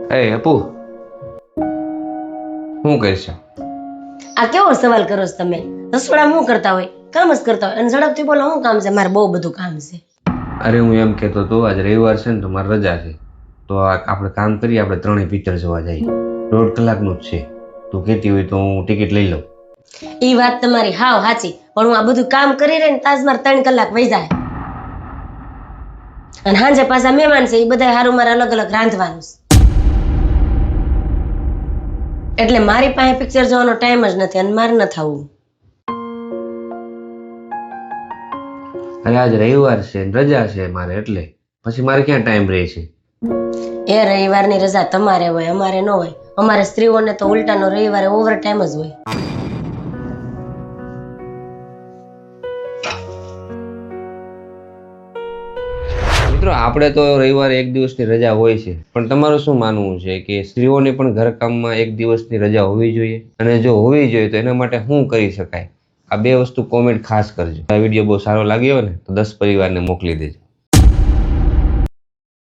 એ અપુ, શું કરશો? આ કેવો સવાલ કરો છો તમે? રસોડામાં શું કરતા હોય? કામ જ કરતા હોય. અને ઝડપથી બોલો, શું કામ છે? મારે બહુ બધું કામ છે. અરે હું એમ કહેતો હતો, આજ રવિવાર છે ને તો મારે રજા છે, તો આપણે કામ કરીએ, આપણે ત્રણેય પિક્ચર જોવા જઈએ. 1.5 કલાકનું જ છે. તું કહેતી હોય તો હું ટિકિટ લઈ લઉં. એ વાત તમારી હાવ સાચી, પણ હું આ બધું કામ કરી રહી ને તાજ મારે 3 કલાક વહી જાય. અને સાંજે પાછા મહેમાન છે, એ બધા હારું મારે અલગ અલગ રાંધવાનું છે. એટલે મારી પાસે પિક્ચર જોવાનો ટાઈમ જ નથી અને મારે ન થવું. અરે આજ રવિવાર છે ને રજા છે મારે, એટલે પછી મારે ક્યાં ટાઈમ રહે છે? એ રવિવારની રજા તમારે હોય, અમારે ન હોય. અમારે સ્ત્રીઓને તો ઉલટાનો રવિવારે ઓવર ટાઈમ જ હોય. મિત્રો, આપણે તો રવિવારે એક દિવસની રજા હોય છે, પણ તમારું શું માનવું છે કે સ્ત્રીઓને પણ ઘરકામમાં એક દિવસની રજા હોવી જોઈએ? અને જો હોવી જોઈએ તો એના માટે શું કરી શકાય? આ બે વસ્તુ કોમેન્ટ ખાસ કરજો. આ વિડીયો બહુ સારો લાગ્યો ને તો 10 પરિવારને મોકલી દેજો.